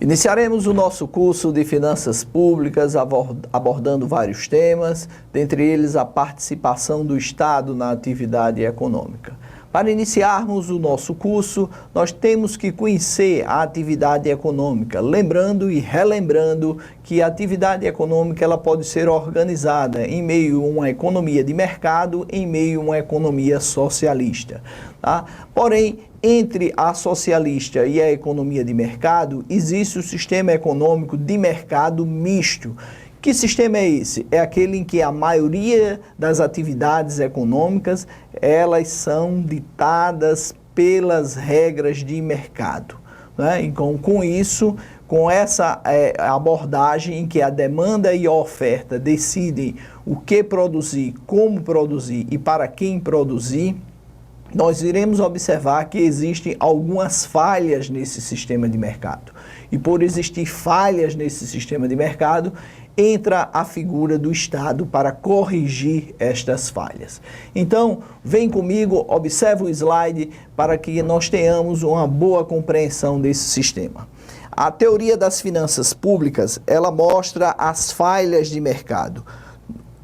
Iniciaremos o nosso curso de Finanças Públicas abordando vários temas, dentre eles a participação do Estado na atividade econômica. Para iniciarmos o nosso curso, nós temos que conhecer a atividade econômica, lembrando e relembrando que a atividade econômica ela pode ser organizada em meio a uma economia de mercado, em meio a uma economia socialista. Tá? Porém, entre a socialista e a economia de mercado, existe o sistema econômico de mercado misto. Que sistema é esse? É aquele em que a maioria das atividades econômicas, elas são ditadas pelas regras de mercado. Né? Então, com isso, com essa abordagem em que a demanda e a oferta decidem o que produzir, como produzir e para quem produzir, nós iremos observar que existem algumas falhas nesse sistema de mercado. E por existir falhas nesse sistema de mercado, entra a figura do Estado para corrigir estas falhas. Então, vem comigo, observe o slide para que nós tenhamos uma boa compreensão desse sistema. A teoria das finanças públicas, ela mostra as falhas de mercado.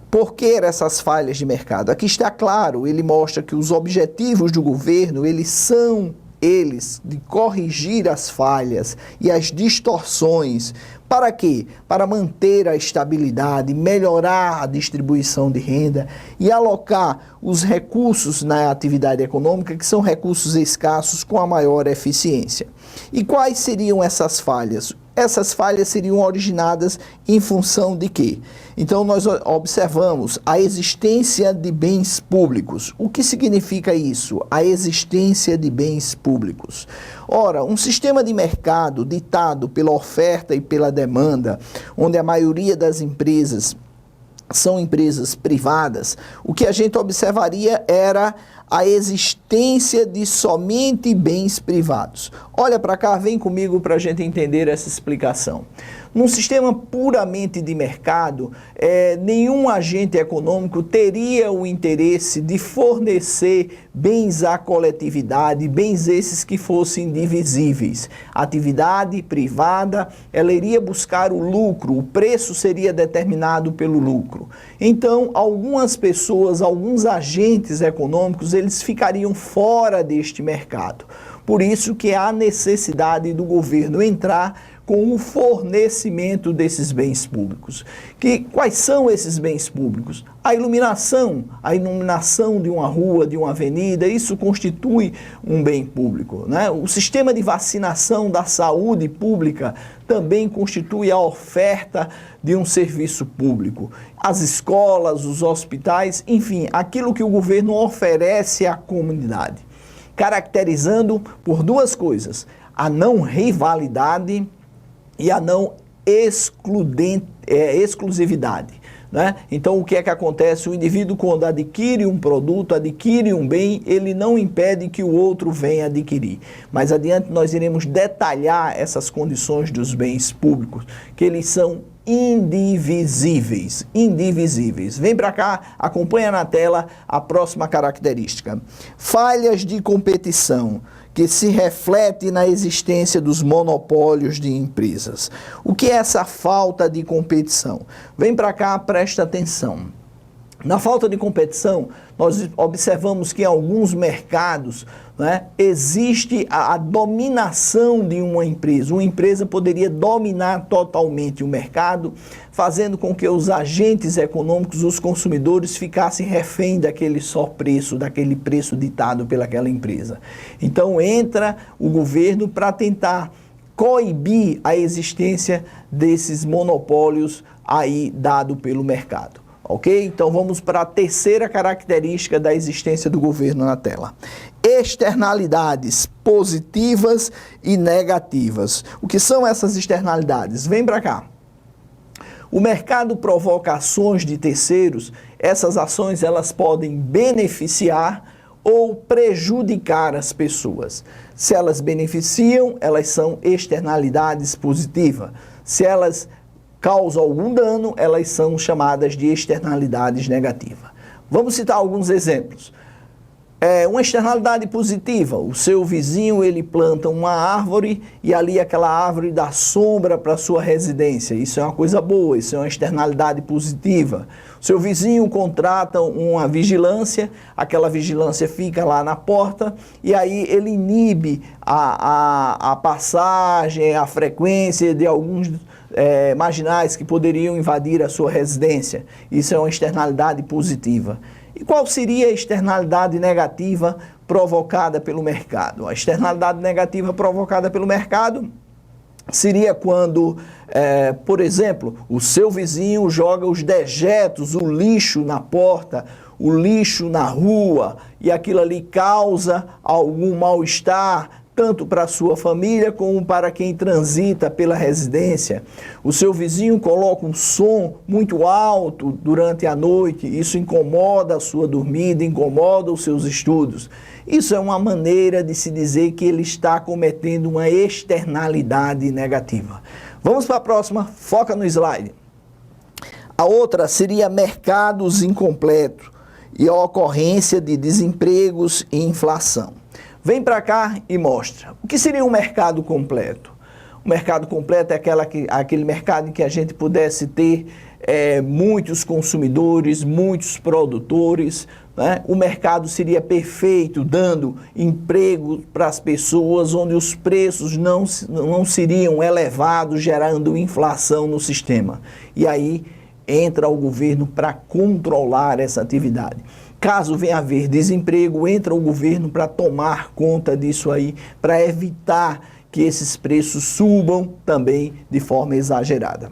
Por que essas falhas de mercado? Aqui está claro, ele mostra que os objetivos do governo, eles de corrigir as falhas e as distorções. Para quê? Para manter a estabilidade, melhorar a distribuição de renda e alocar os recursos na atividade econômica, que são recursos escassos, com a maior eficiência. E quais seriam essas falhas? Essas falhas seriam originadas em função de quê? Então, nós observamos a existência de bens públicos. O que significa isso? A existência de bens públicos. Ora, um sistema de mercado ditado pela oferta e pela demanda, onde a maioria das empresas são empresas privadas, o que a gente observaria era a existência de somente bens privados. Olha para cá, vem comigo para a gente entender essa explicação. Num sistema puramente de mercado, nenhum agente econômico teria o interesse de fornecer bens à coletividade, bens esses que fossem divisíveis. A atividade privada, ela iria buscar o lucro, o preço seria determinado pelo lucro. Então, algumas pessoas, alguns agentes econômicos, eles ficariam fora deste mercado. Por isso que há necessidade do governo entrar com o fornecimento desses bens públicos. Quais são esses bens públicos? A iluminação de uma rua, de uma avenida, isso constitui um bem público, né? O sistema de vacinação da saúde pública também constitui a oferta de um serviço público. As escolas, os hospitais, enfim, aquilo que o governo oferece à comunidade, caracterizando por duas coisas: a não rivalidade e a não exclusividade. Né? Então, o que é que acontece? O indivíduo, quando adquire um produto, adquire um bem, ele não impede que o outro venha adquirir. Mais adiante, nós iremos detalhar essas condições dos bens públicos, que eles são indivisíveis. Vem para cá, acompanha na tela a próxima característica. Falhas de competição, que se reflete na existência dos monopólios de empresas. O que é essa falta de competição? Vem para cá, presta atenção. Na falta de competição, nós observamos que em alguns mercados, né, existe a dominação de uma empresa. Uma empresa poderia dominar totalmente o mercado, fazendo com que os agentes econômicos, os consumidores, ficassem refém daquele só preço, daquele preço ditado pelaquela empresa. Então entra o governo para tentar coibir a existência desses monopólios aí dado pelo mercado. Ok? Então vamos para a terceira característica da existência do governo na tela. Externalidades positivas e negativas. O que são essas externalidades? Vem para cá. O mercado provoca ações de terceiros. Essas ações elas podem beneficiar ou prejudicar as pessoas. Se elas beneficiam, elas são externalidades positivas. Se elas causam algum dano, elas são chamadas de externalidades negativas. Vamos citar alguns exemplos. Uma externalidade positiva, o seu vizinho ele planta uma árvore e ali aquela árvore dá sombra para a sua residência. Isso é uma coisa boa, isso é uma externalidade positiva. O seu vizinho contrata uma vigilância, aquela vigilância fica lá na porta e aí ele inibe a passagem, a frequência de alguns marginais que poderiam invadir a sua residência. Isso é uma externalidade positiva. E qual seria a externalidade negativa provocada pelo mercado? A externalidade negativa provocada pelo mercado seria quando, por exemplo, o seu vizinho joga os dejetos, o lixo na porta, o lixo na rua, e aquilo ali causa algum mal-estar, tanto para a sua família como para quem transita pela residência. O seu vizinho coloca um som muito alto durante a noite, isso incomoda a sua dormida, incomoda os seus estudos. Isso é uma maneira de se dizer que ele está cometendo uma externalidade negativa. Vamos para a próxima, foca no slide. A outra seria mercados incompletos e a ocorrência de desempregos e inflação. Vem para cá e mostra. O que seria um mercado completo? O mercado completo é aquele mercado em que a gente pudesse ter muitos consumidores, muitos produtores, né? O mercado seria perfeito, dando emprego para as pessoas, onde os preços não seriam elevados, gerando inflação no sistema. E aí entra o governo para controlar essa atividade. Caso venha a haver desemprego, entra o governo para tomar conta disso aí, para evitar que esses preços subam também de forma exagerada.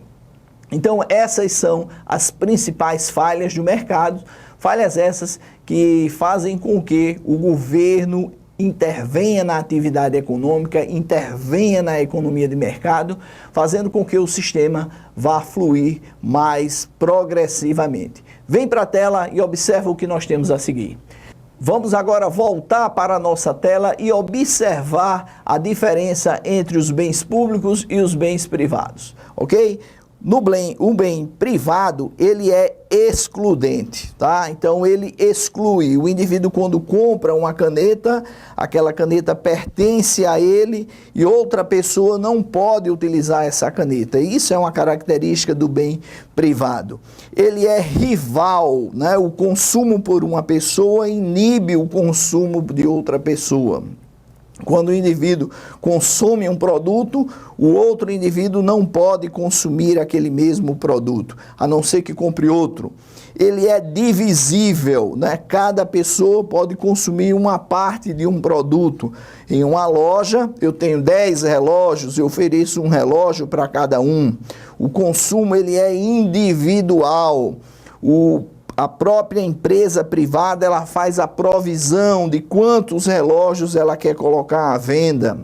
Então, essas são as principais falhas do mercado, falhas essas que fazem com que o governo intervenha na atividade econômica, intervenha na economia de mercado, fazendo com que o sistema vá fluir mais progressivamente. Vem para a tela e observa o que nós temos a seguir. Vamos agora voltar para a nossa tela e observar a diferença entre os bens públicos e os bens privados, ok? O bem privado, ele é excludente, tá? Então, ele exclui. O indivíduo, quando compra uma caneta, aquela caneta pertence a ele e outra pessoa não pode utilizar essa caneta. Isso é uma característica do bem privado. Ele é rival, né? O consumo por uma pessoa inibe o consumo de outra pessoa. Quando o indivíduo consome um produto, o outro indivíduo não pode consumir aquele mesmo produto, a não ser que compre outro. Ele é divisível, né? Cada pessoa pode consumir uma parte de um produto. Em uma loja, eu tenho 10 relógios, eu ofereço um relógio para cada um. O consumo ele é individual. A própria empresa privada, ela faz a provisão de quantos relógios ela quer colocar à venda.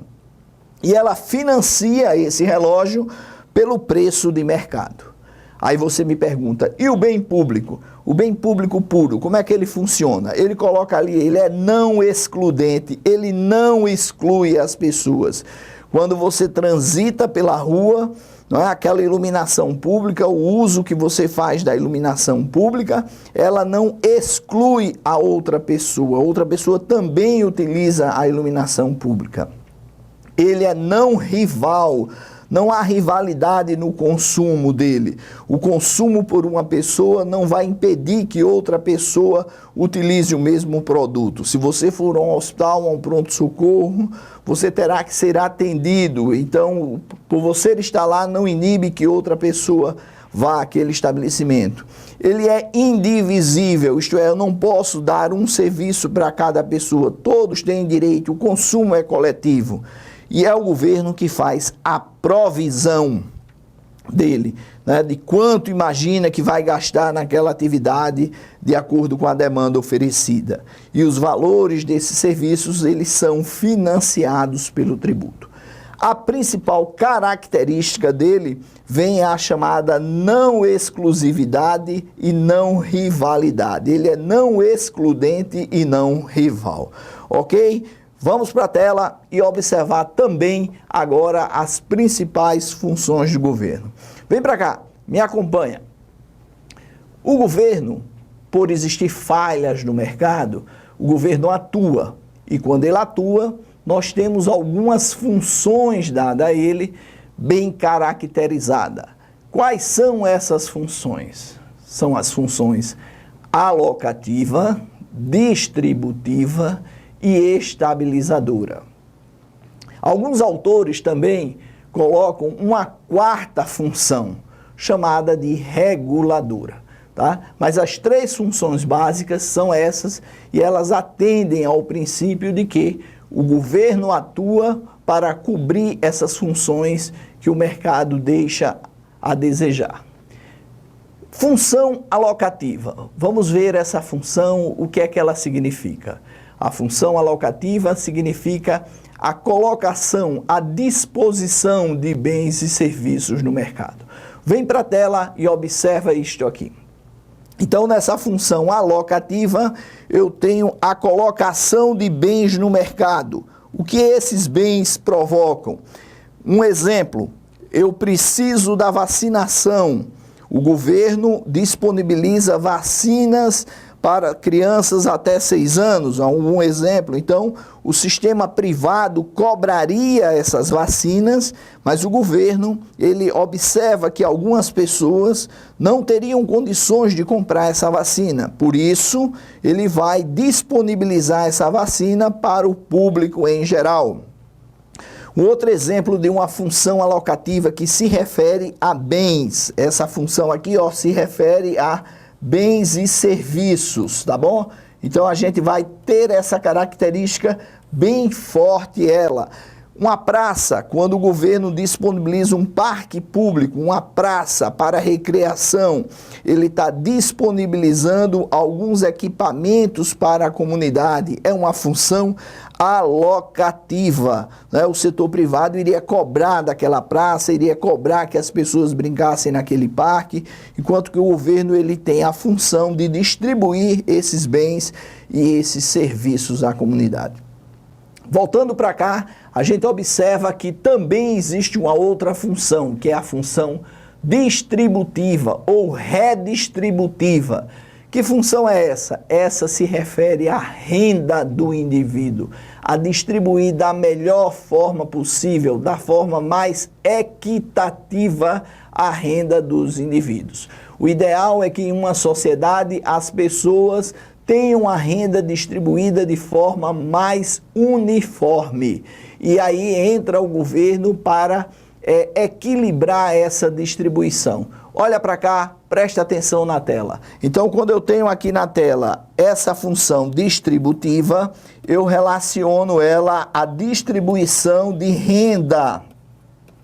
E ela financia esse relógio pelo preço de mercado. Aí você me pergunta, e o bem público? O bem público puro, como é que ele funciona? Ele coloca ali, ele é não excludente, ele não exclui as pessoas. Quando você transita pela rua, não é? Aquela iluminação pública, o uso que você faz da iluminação pública, ela não exclui a outra pessoa também utiliza a iluminação pública. Ele é não rival, não há rivalidade no consumo dele. O consumo por uma pessoa não vai impedir que outra pessoa utilize o mesmo produto. Se você for a um hospital, a um pronto-socorro, você terá que ser atendido. Então, por você estar lá, não inibe que outra pessoa vá àquele estabelecimento. Ele é indivisível, isto é, eu não posso dar um serviço para cada pessoa. Todos têm direito, o consumo é coletivo. E é o governo que faz a provisão dele, né, de quanto imagina que vai gastar naquela atividade de acordo com a demanda oferecida. E os valores desses serviços, eles são financiados pelo tributo. A principal característica dele vem a chamada não exclusividade e não rivalidade. Ele é não excludente e não rival, ok? Vamos para a tela e observar também agora as principais funções do governo. Vem para cá, me acompanha. O governo, por existir falhas no mercado, o governo atua. E quando ele atua, nós temos algumas funções dadas a ele, bem caracterizadas. Quais são essas funções? São as funções alocativa, distributiva e estabilizadora. Alguns autores também colocam uma quarta função, chamada de reguladora. Tá? Mas as três funções básicas são essas e elas atendem ao princípio de que o governo atua para cobrir essas funções que o mercado deixa a desejar. Função alocativa. Vamos ver essa função, o que é que ela significa. A função alocativa significa a colocação, a disposição de bens e serviços no mercado. Vem para a tela e observa isto aqui. Então, nessa função alocativa, eu tenho a colocação de bens no mercado. O que esses bens provocam? Um exemplo, eu preciso da vacinação. O governo disponibiliza vacinas para crianças até 6 anos, um exemplo. Então, o sistema privado cobraria essas vacinas, mas o governo, ele observa que algumas pessoas não teriam condições de comprar essa vacina. Por isso, ele vai disponibilizar essa vacina para o público em geral. Um outro exemplo de uma função alocativa que se refere a bens. Essa função aqui, ó, se refere a bens e serviços, tá bom? Então a gente vai ter essa característica bem forte ela. Uma praça, quando o governo disponibiliza um parque público, uma praça para recreação, ele está disponibilizando alguns equipamentos para a comunidade. É uma função alocativa, né? O setor privado iria cobrar daquela praça, iria cobrar que as pessoas brincassem naquele parque, enquanto que o governo ele tem a função de distribuir esses bens e esses serviços à comunidade. Voltando para cá, a gente observa que também existe uma outra função, que é a função distributiva ou redistributiva. Que função é essa? Essa se refere à renda do indivíduo, a distribuir da melhor forma possível, da forma mais equitativa a renda dos indivíduos. O ideal é que em uma sociedade as pessoas tenham a renda distribuída de forma mais uniforme. E aí entra o governo para equilibrar essa distribuição. Olha para cá, presta atenção na tela. Então, quando eu tenho aqui na tela essa função distributiva, eu relaciono ela à distribuição de renda.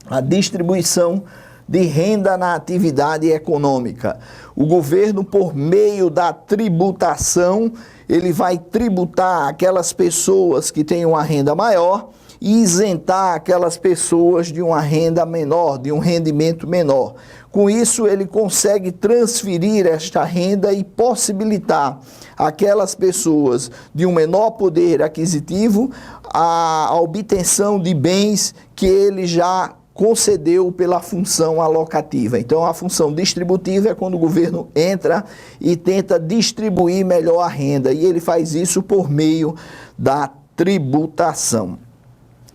A distribuição de renda na atividade econômica. O governo, por meio da tributação, ele vai tributar aquelas pessoas que têm uma renda maior e isentar aquelas pessoas de uma renda menor, de um rendimento menor. Com isso, ele consegue transferir esta renda e possibilitar aquelas pessoas de um menor poder aquisitivo a obtenção de bens que ele já concedeu pela função alocativa. Então, a função distributiva é quando o governo entra e tenta distribuir melhor a renda, e ele faz isso por meio da tributação.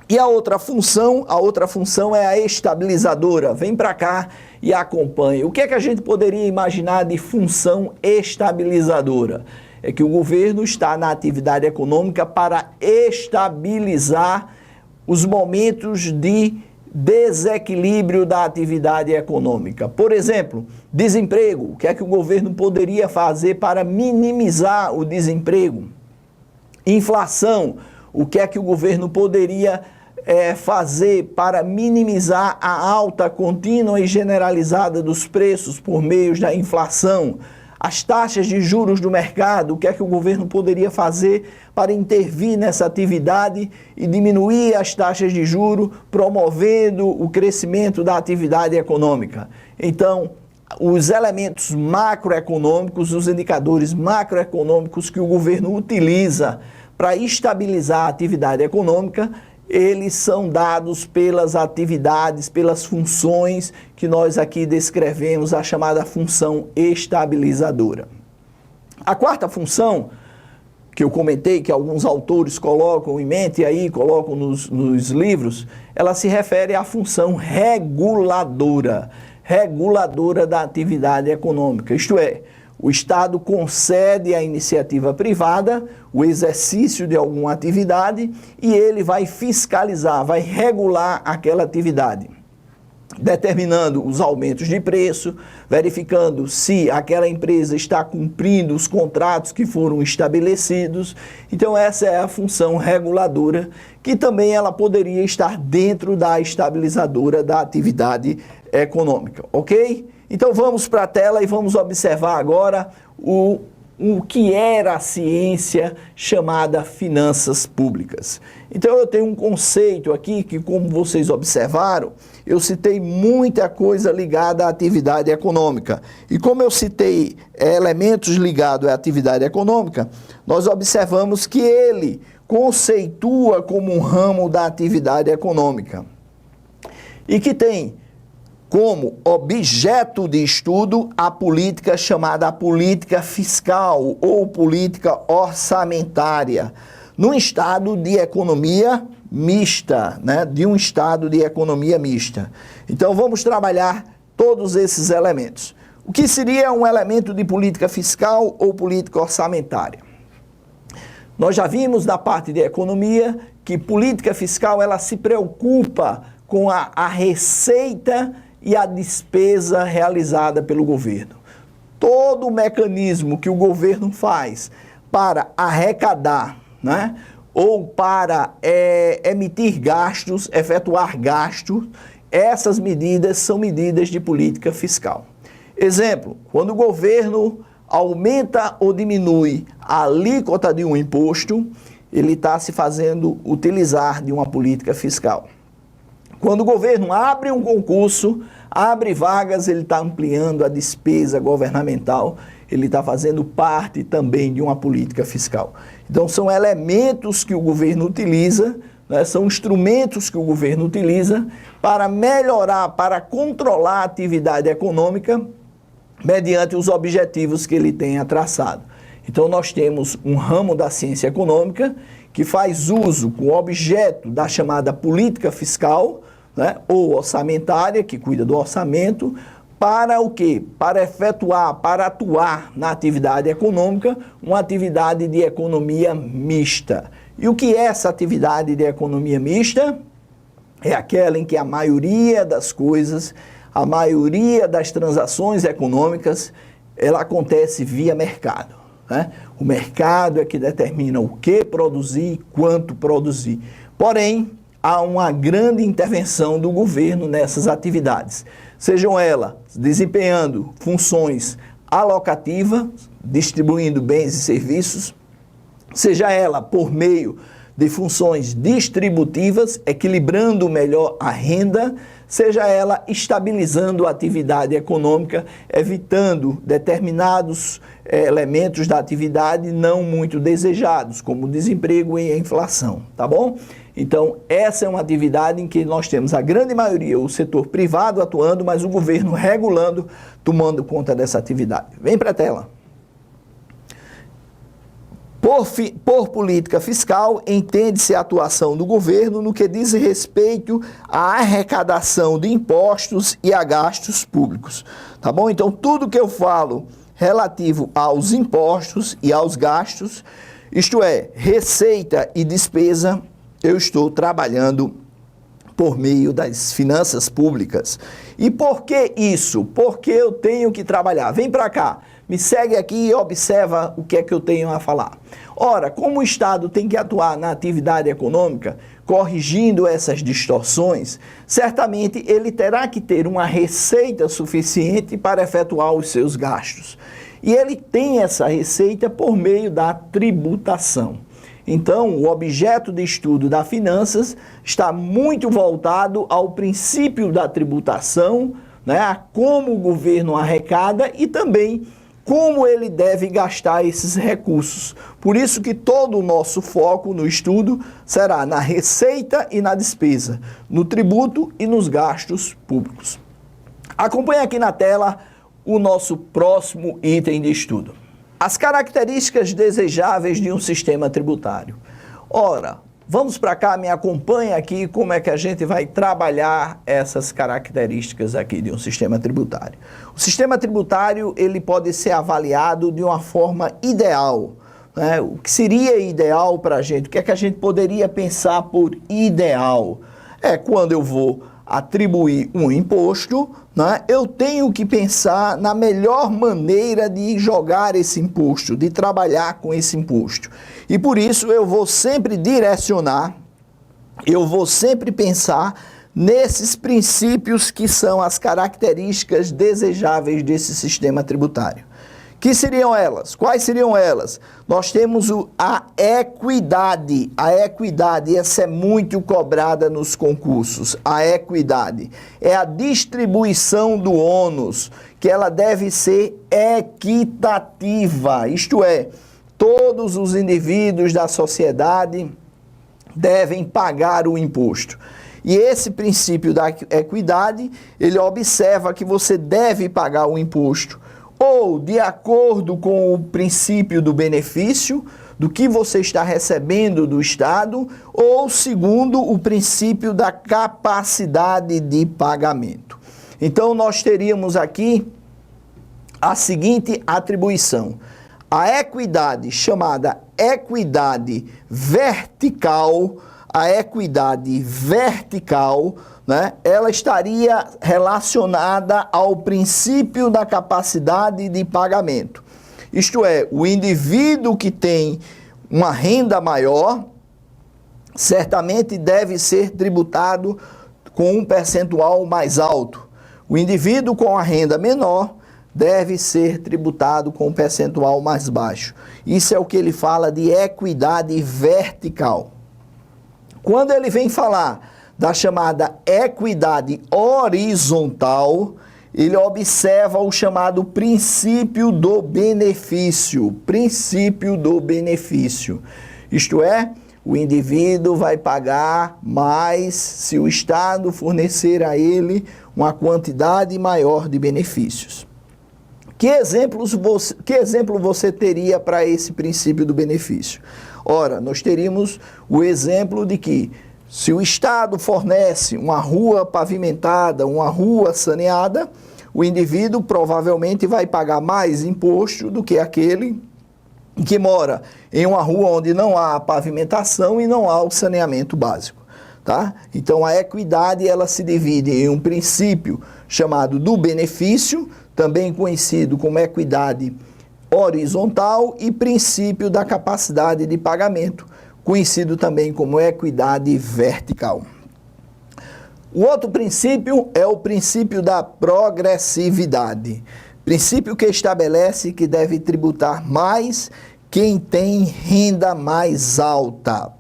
E a outra função é a estabilizadora. Vem para cá e acompanhe. O que é que a gente poderia imaginar de função estabilizadora? É que o governo está na atividade econômica para estabilizar os momentos de desequilíbrio da atividade econômica. Por exemplo, desemprego. O que é que o governo poderia fazer para minimizar o desemprego? Inflação. O que é que o governo poderia fazer para minimizar a alta contínua e generalizada dos preços por meio da inflação? As taxas de juros do mercado, o que é que o governo poderia fazer para intervir nessa atividade e diminuir as taxas de juros, promovendo o crescimento da atividade econômica? Então, os elementos macroeconômicos, os indicadores macroeconômicos que o governo utiliza para estabilizar a atividade econômica, eles são dados pelas atividades, pelas funções que nós aqui descrevemos, a chamada função estabilizadora. A quarta função que eu comentei, que alguns autores colocam em mente e aí colocam nos livros, ela se refere à função reguladora da atividade econômica, isto é, o Estado concede à iniciativa privada o exercício de alguma atividade e ele vai fiscalizar, vai regular aquela atividade, determinando os aumentos de preço, verificando se aquela empresa está cumprindo os contratos que foram estabelecidos. Então essa é a função reguladora, que também ela poderia estar dentro da estabilizadora da atividade econômica, ok? Então vamos para a tela e vamos observar agora o que era a ciência chamada finanças públicas. Então eu tenho um conceito aqui que, como vocês observaram, eu citei muita coisa ligada à atividade econômica. E como eu citei elementos ligados à atividade econômica, nós observamos que ele conceitua como um ramo da atividade econômica e que tem como objeto de estudo a política chamada política fiscal ou política orçamentária, num estado de economia mista, né? De um estado de economia mista. Então vamos trabalhar todos esses elementos. O que seria um elemento de política fiscal ou política orçamentária? Nós já vimos na parte de economia que política fiscal ela se preocupa com a receita e a despesa realizada pelo governo. Todo o mecanismo que o governo faz para arrecadar, né, ou para emitir gastos, efetuar gastos, essas medidas são medidas de política fiscal. Exemplo, quando o governo aumenta ou diminui a alíquota de um imposto, ele está se fazendo utilizar de uma política fiscal. Quando o governo abre um concurso, abre vagas, ele está ampliando a despesa governamental, ele está fazendo parte também de uma política fiscal. Então, são elementos que o governo utiliza, né, são instrumentos que o governo utiliza para melhorar, para controlar a atividade econômica mediante os objetivos que ele tenha traçado. Então, nós temos um ramo da ciência econômica que faz uso com o objeto da chamada política fiscal, né, ou orçamentária, que cuida do orçamento, para o quê? Para efetuar, para atuar na atividade econômica, uma atividade de economia mista. E o que é essa atividade de economia mista? É aquela em que a maioria das coisas, a maioria das transações econômicas, ela acontece via mercado, né? O mercado é que determina o que produzir e quanto produzir. Porém, há uma grande intervenção do governo nessas atividades, sejam elas desempenhando funções alocativas, distribuindo bens e serviços, seja ela por meio de funções distributivas, equilibrando melhor a renda, seja ela estabilizando a atividade econômica, evitando determinados elementos da atividade não muito desejados, como o desemprego e a inflação, tá bom? Então, essa é uma atividade em que nós temos a grande maioria, o setor privado atuando, mas o governo regulando, tomando conta dessa atividade. Vem para a tela. Por política fiscal, entende-se a atuação do governo no que diz respeito à arrecadação de impostos e a gastos públicos. Tá bom? Então, tudo que eu falo relativo aos impostos e aos gastos, isto é, receita e despesa, eu estou trabalhando por meio das finanças públicas. E por que isso? Porque eu tenho que trabalhar. Vem para cá, me segue aqui e observa o que é que eu tenho a falar. Ora, como o Estado tem que atuar na atividade econômica, corrigindo essas distorções, certamente ele terá que ter uma receita suficiente para efetuar os seus gastos. E ele tem essa receita por meio da tributação. Então, o objeto de estudo das finanças está muito voltado ao princípio da tributação, né, a como o governo arrecada e também como ele deve gastar esses recursos. Por isso que todo o nosso foco no estudo será na receita e na despesa, no tributo e nos gastos públicos. Acompanhe aqui na tela o nosso próximo item de estudo. As características desejáveis de um sistema tributário. Ora, vamos para cá, me acompanha aqui como é que a gente vai trabalhar essas características aqui de um sistema tributário. O sistema tributário, ele pode ser avaliado de uma forma ideal, né? O que seria ideal para a gente? O que é que a gente poderia pensar por ideal? É quando eu vou atribuir um imposto, né, eu tenho que pensar na melhor maneira de jogar esse imposto, de trabalhar com esse imposto. E por isso eu vou sempre direcionar, eu vou sempre pensar nesses princípios que são as características desejáveis desse sistema tributário. Que seriam elas? Quais seriam elas? Nós temos a equidade. A equidade, essa é muito cobrada nos concursos. A equidade é a distribuição do ônus, que ela deve ser equitativa. Isto é, todos os indivíduos da sociedade devem pagar o imposto. E esse princípio da equidade, ele observa que você deve pagar o imposto ou de acordo com o princípio do benefício, do que você está recebendo do Estado, ou segundo o princípio da capacidade de pagamento. Então, nós teríamos aqui a seguinte atribuição. A equidade, chamada equidade vertical, né, ela estaria relacionada ao princípio da capacidade de pagamento. Isto é, o indivíduo que tem uma renda maior, certamente deve ser tributado com um percentual mais alto. O indivíduo com a renda menor deve ser tributado com um percentual mais baixo. Isso é o que ele fala de equidade vertical. Quando ele vem falar da chamada equidade horizontal, ele observa o chamado princípio do benefício. Princípio do benefício. Isto é, o indivíduo vai pagar mais se o Estado fornecer a ele uma quantidade maior de benefícios. Que exemplo você teria para esse princípio do benefício? Ora, nós teríamos o exemplo de que se o Estado fornece uma rua pavimentada, uma rua saneada, o indivíduo provavelmente vai pagar mais imposto do que aquele que mora em uma rua onde não há pavimentação e não há o saneamento básico, tá? Então, a equidade, ela se divide em um princípio chamado do benefício, também conhecido como equidade horizontal, e princípio da capacidade de pagamento, conhecido também como equidade vertical. O outro princípio é o princípio da progressividade. Princípio que estabelece que deve tributar mais quem tem renda mais alta,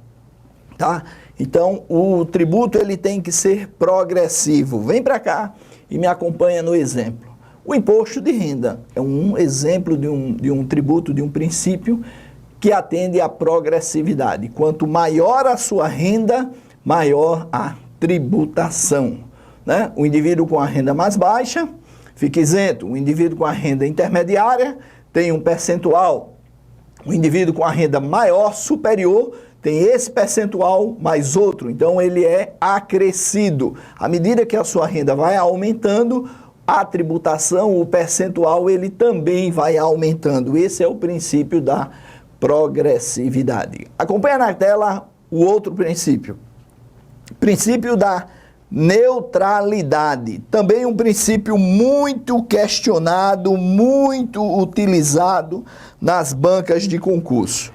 tá? Então, o tributo, ele tem que ser progressivo. Vem para cá e me acompanha no exemplo. O imposto de renda é um exemplo de um tributo, de um princípio que atende à progressividade. Quanto maior a sua renda, maior a tributação, né? O indivíduo com a renda mais baixa fica isento. O indivíduo com a renda intermediária tem um percentual. O indivíduo com a renda maior, superior, tem esse percentual mais outro. Então, ele é acrescido. À medida que a sua renda vai aumentando, a tributação, o percentual, ele também vai aumentando. Esse é o princípio da progressividade. Acompanha na tela o outro princípio. Princípio da neutralidade. Também um princípio muito questionado, muito utilizado nas bancas de concurso.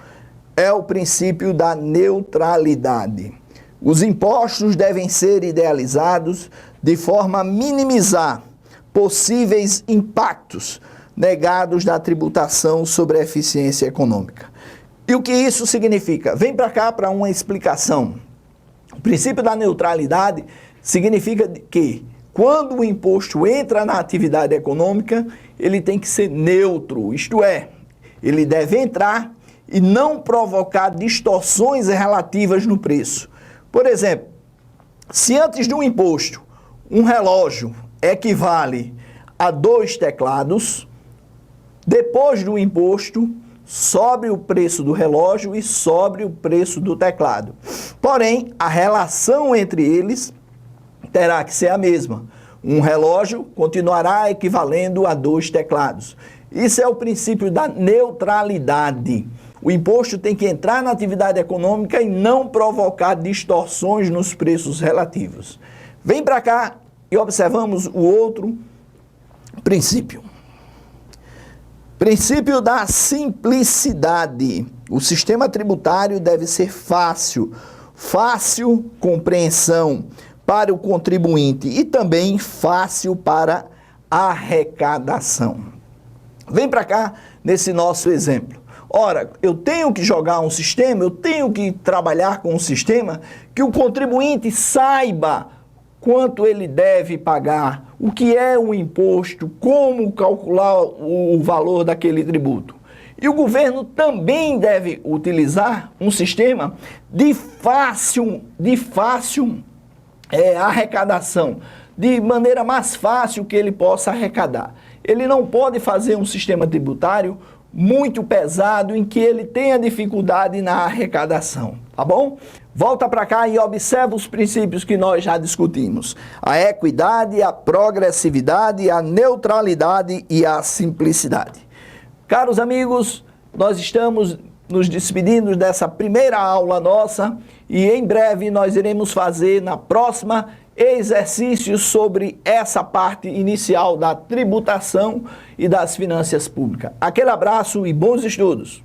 É o princípio da neutralidade. Os impostos devem ser idealizados de forma a minimizar possíveis impactos negados da tributação sobre a eficiência econômica. E o que isso significa? Vem para cá para uma explicação. O princípio da neutralidade significa que quando o imposto entra na atividade econômica, ele tem que ser neutro, isto é, ele deve entrar e não provocar distorções relativas no preço. Por exemplo, se antes de um imposto, um relógio equivale a 2 teclados, Depois do imposto, sobe o preço do relógio e sobe o preço do teclado. Porém, a relação entre eles terá que ser a mesma. Um relógio continuará equivalendo a 2 teclados. Isso é o princípio da neutralidade. O imposto tem que entrar na atividade econômica e não provocar distorções nos preços relativos. Vem para cá e observamos o outro princípio. Princípio da simplicidade. O sistema tributário deve ser fácil compreensão para o contribuinte e também fácil para arrecadação. Vem para cá nesse nosso exemplo. Ora, eu tenho que jogar um sistema, eu tenho que trabalhar com um sistema que o contribuinte saiba quanto ele deve pagar, o que é um imposto, como calcular o valor daquele tributo. E o governo também deve utilizar um sistema de fácil arrecadação, de maneira mais fácil que ele possa arrecadar. Ele não pode fazer um sistema tributário muito pesado em que ele tenha dificuldade na arrecadação, tá bom? Volta para cá e observa os princípios que nós já discutimos. A equidade, a progressividade, a neutralidade e a simplicidade. Caros amigos, nós estamos nos despedindo dessa primeira aula nossa e em breve nós iremos fazer na próxima exercícios sobre essa parte inicial da tributação e das finanças públicas. Aquele abraço e bons estudos!